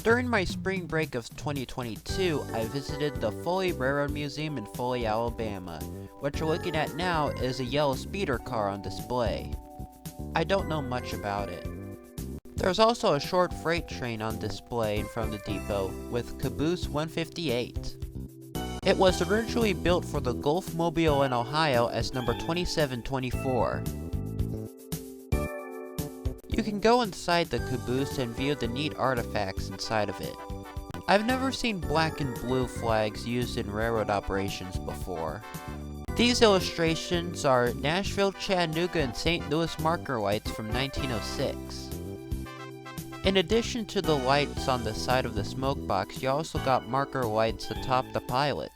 During my spring break of 2022, I visited the Foley Railroad Museum in Foley, Alabama. What you're looking at now is a yellow speeder car on display. I don't know much about it. There's also a short freight train on display in front of the depot with Caboose 158. It was originally built for the Gulf Mobile in Ohio as number 2724. You can go inside the caboose and view the neat artifacts inside of it. I've never seen black and blue flags used in railroad operations before. These illustrations are Nashville, Chattanooga, and St. Louis marker lights from 1906. In addition to the lights on the side of the smoke box, you also got marker lights atop the pilot.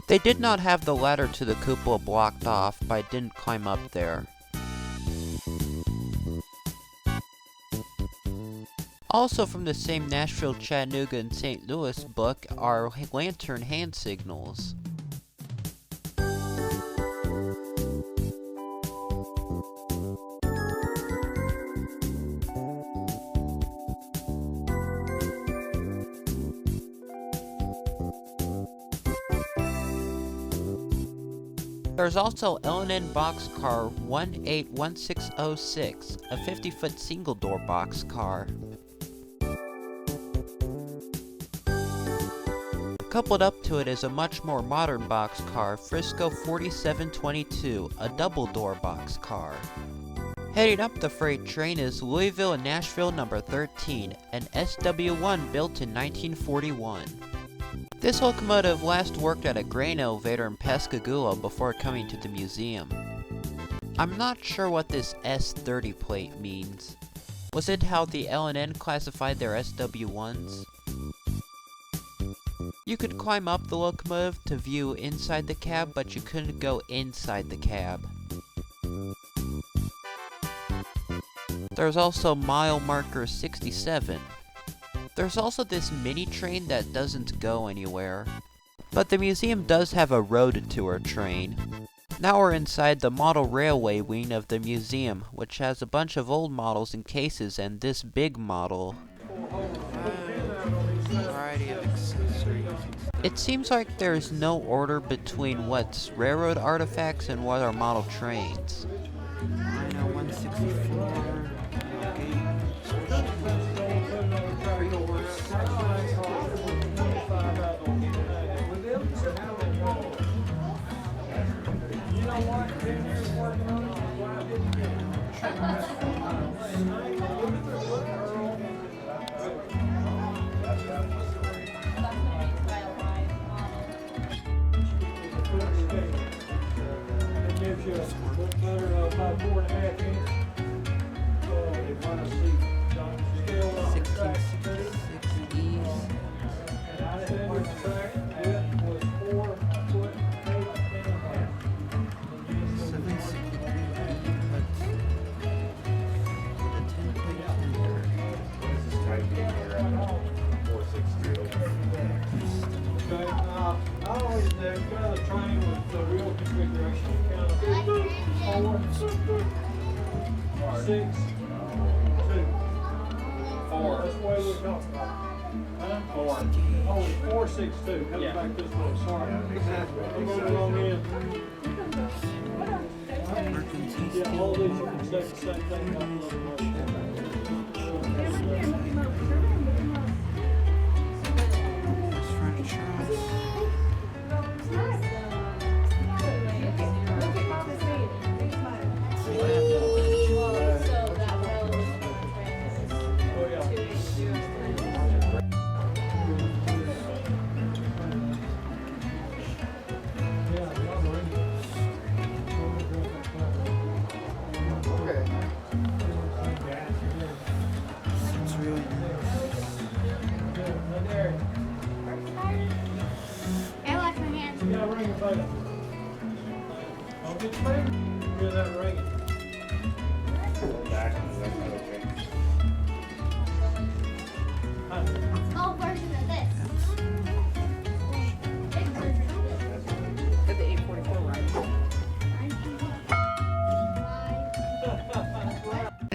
They did not have the ladder to the cupola blocked off, but I didn't climb up there. Also from the same Nashville, Chattanooga, and St. Louis book are lantern hand signals. There's also L&N boxcar 181606, a 50-foot single-door boxcar. Coupled up to it is a much more modern boxcar, Frisco 4722, a double-door boxcar. Heading up the freight train is Louisville and Nashville number 13, an SW1 built in 1941. This locomotive last worked at a grain elevator in Pensacola before coming to the museum. I'm not sure what this S30 plate means. Was it how the L&N classified their SW1s? You could climb up the locomotive to view inside the cab, but you couldn't go inside the cab. There's also mile marker 67. There's also this mini train that doesn't go anywhere. But the museum does have a road tour train. Now we're inside the model railway wing of the museum, which has a bunch of old models in cases and this big model. Variety of accessories. It seems like there's no order between what's railroad artifacts and what are model trains. I know 164. Oh, 462. Coming back this way. Sorry. I'm going along in. Yeah, all these are the same thing.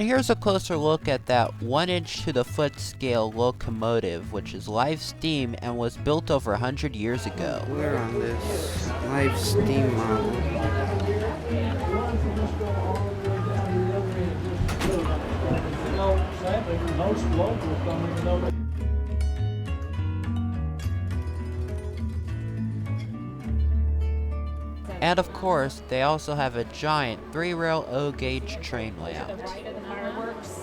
And here's a closer look at that 1-inch to the foot scale locomotive, which is live steam and was built over 100 years ago. We're on this live steam model. And of course, they also have a giant 3-rail O-gauge train layout. To the right of the fireworks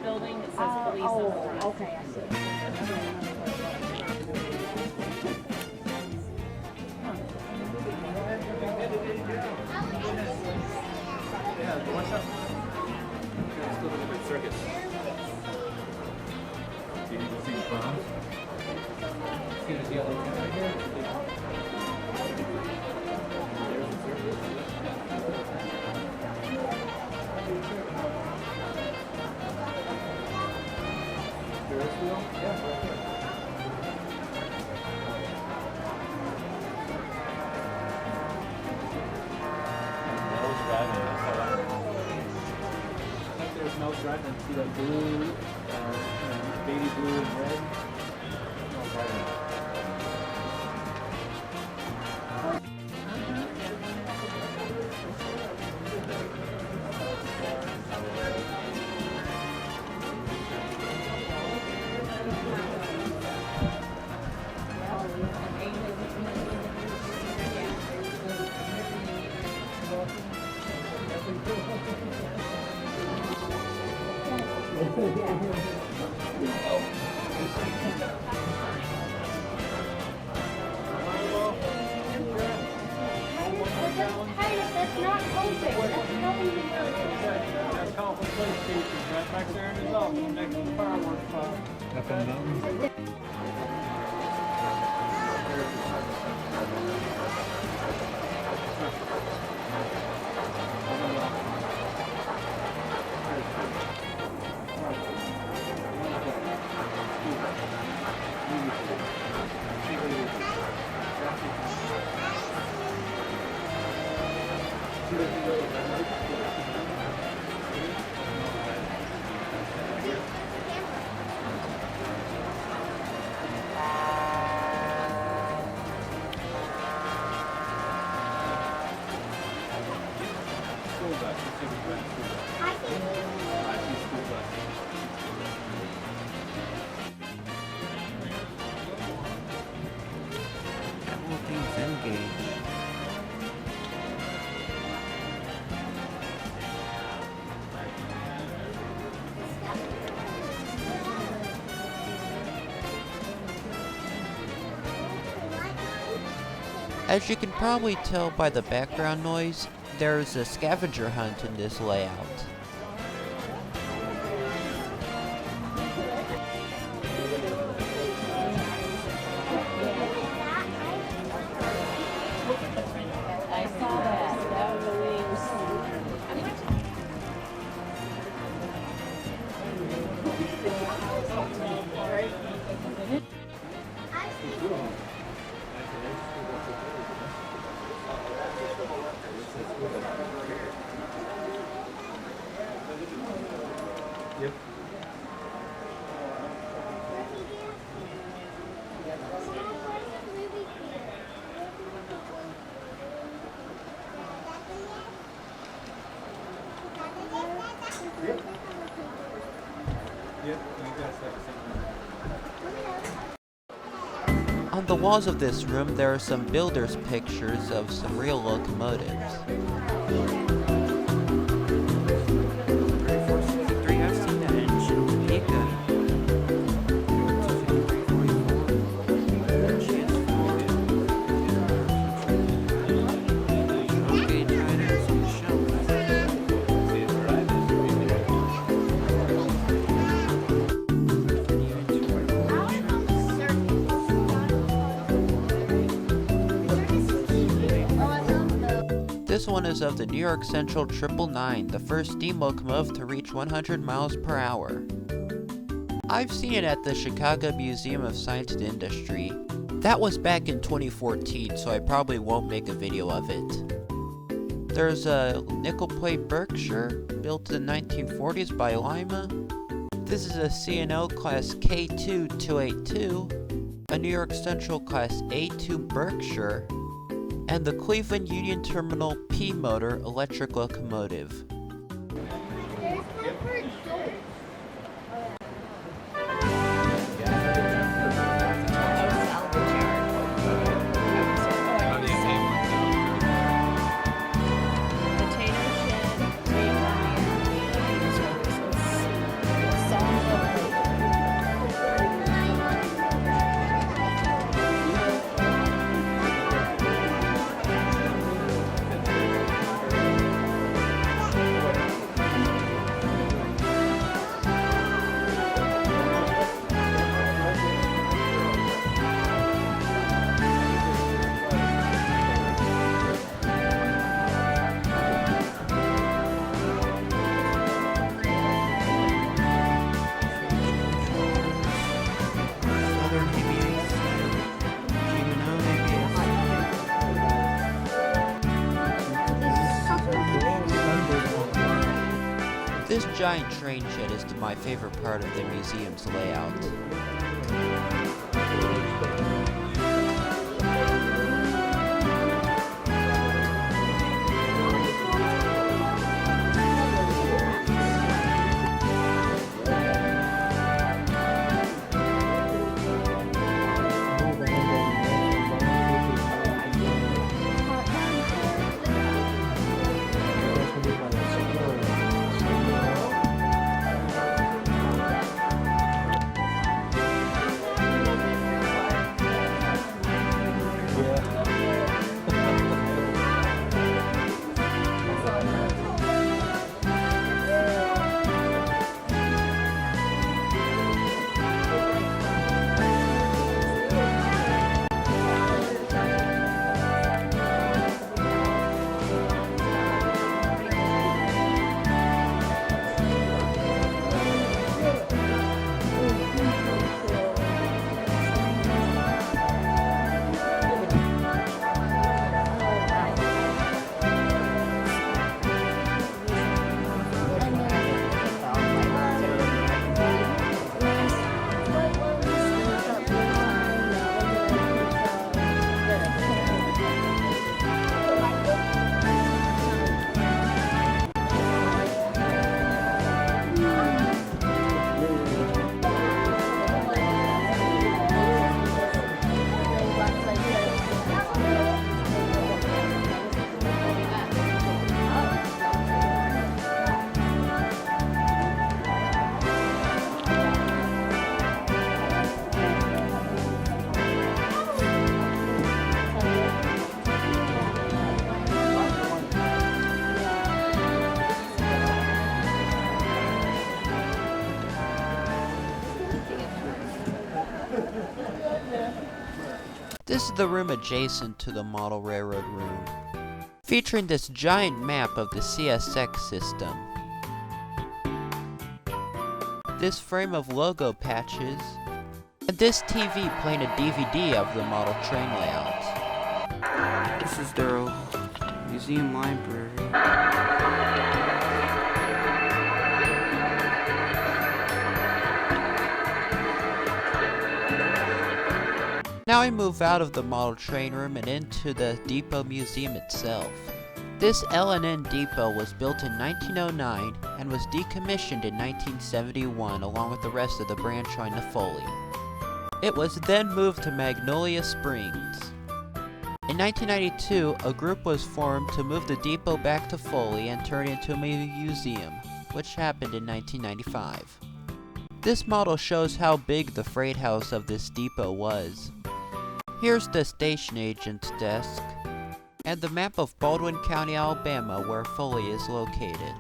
building that says police on the front. Okay, I see. There's no driving. See that blue, baby blue and red? No driving. That's not open. That's not even That's Coffin Police Station, right back there in the development, next to the fireworks spot. Up in the mountains? That whole thing's engaged. As you can probably tell by the background noise, there's a scavenger hunt in this layout. I saw that. That was the wings. Yep. Yep, you guys have On the walls of this room, there are some builders' pictures of some real locomotives. 3463, I've seen that engine. Topeka. 25344. She is Foley. Okay, riders on the shelf. This one is of the New York Central 999, the first steam locomotive to reach 100 miles per hour. I've seen it at the Chicago Museum of Science and Industry. That was back in 2014, so I probably won't make a video of it. There's a nickel plate Berkshire, built in the 1940s by Lima. This is a C&O Class K2 282, a New York Central Class A2 Berkshire, and the Cleveland Union Terminal P motor electric locomotive. This giant train shed is my favorite part of the museum's layout. This is the room adjacent to the model railroad room, featuring this giant map of the CSX system. This frame of logo patches, and this TV playing a DVD of the model train layout. This is their museum library. Now we move out of the model train room and into the depot museum itself. This L&N depot was built in 1909 and was decommissioned in 1971 along with the rest of the branch line to Foley. It was then moved to Magnolia Springs. In 1992, a group was formed to move the depot back to Foley and turn it into a museum, which happened in 1995. This model shows how big the freight house of this depot was. Here's the station agent's desk, and the map of Baldwin County, Alabama, where Foley is located.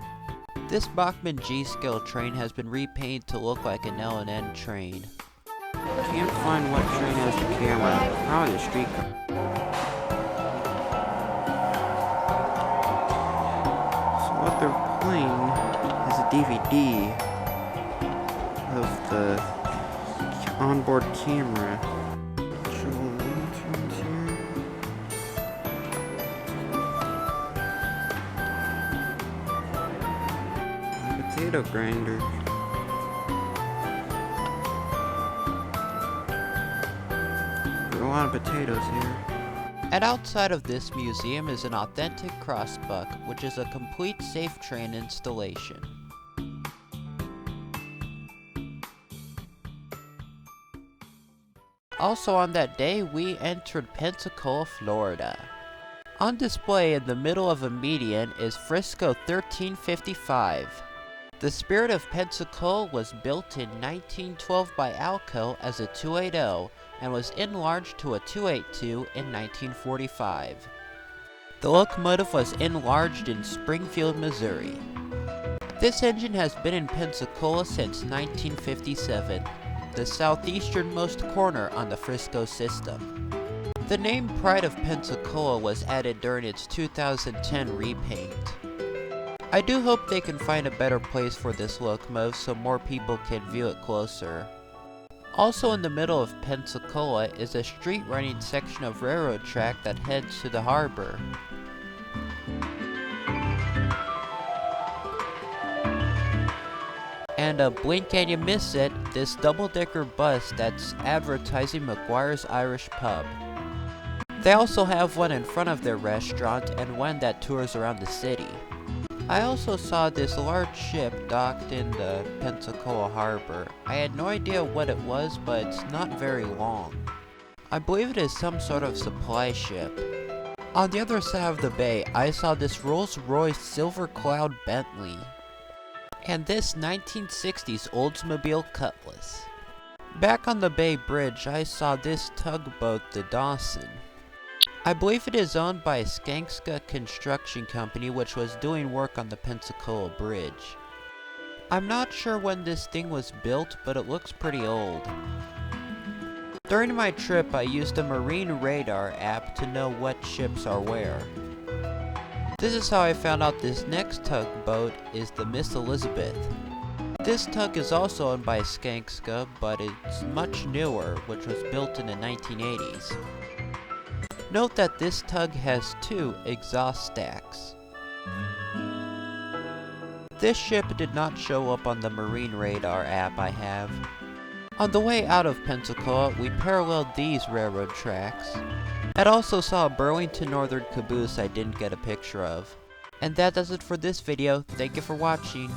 This Bachmann G-scale train has been repainted to look like an L&N train. Can't find what train has the camera. Probably the streetcar. So what they're playing is a DVD of the onboard camera. potato grinder. A lot of potatoes here. And outside of this museum is an authentic crossbuck, which is a complete safe train installation. Also on that day, we entered Pensacola, Florida. On display in the middle of a median is Frisco 1355. The Spirit of Pensacola was built in 1912 by Alco as a 280 and was enlarged to a 282 in 1945. The locomotive was enlarged in Springfield, Missouri. This engine has been in Pensacola since 1957, the southeasternmost corner on the Frisco system. The name Pride of Pensacola was added during its 2010 repaint. I do hope they can find a better place for this locomotive so more people can view it closer. Also in the middle of Pensacola is a street-running section of railroad track that heads to the harbor. And blink and you miss it, this double-decker bus that's advertising McGuire's Irish Pub. They also have one in front of their restaurant and one that tours around the city. I also saw this large ship docked in the Pensacola harbor. I had no idea what it was, but it's not very long. I believe it is some sort of supply ship. On the other side of the bay, I saw this Rolls-Royce Silver Cloud Bentley. And this 1960s Oldsmobile Cutlass. Back on the Bay Bridge, I saw this tugboat, the Dawson. I believe it is owned by Skankska Construction Company, which was doing work on the Pensacola Bridge. I'm not sure when this thing was built, but it looks pretty old. During my trip, I used a marine radar app to know what ships are where. This is how I found out this next tugboat is the Miss Elizabeth. This tug is also owned by Skankska, but it's much newer, which was built in the 1980s. Note that this tug has 2 exhaust stacks. This ship did not show up on the marine radar app I have. On the way out of Pensacola, we paralleled these railroad tracks. I also saw a Burlington Northern caboose I didn't get a picture of. And that does it for this video. Thank you for watching.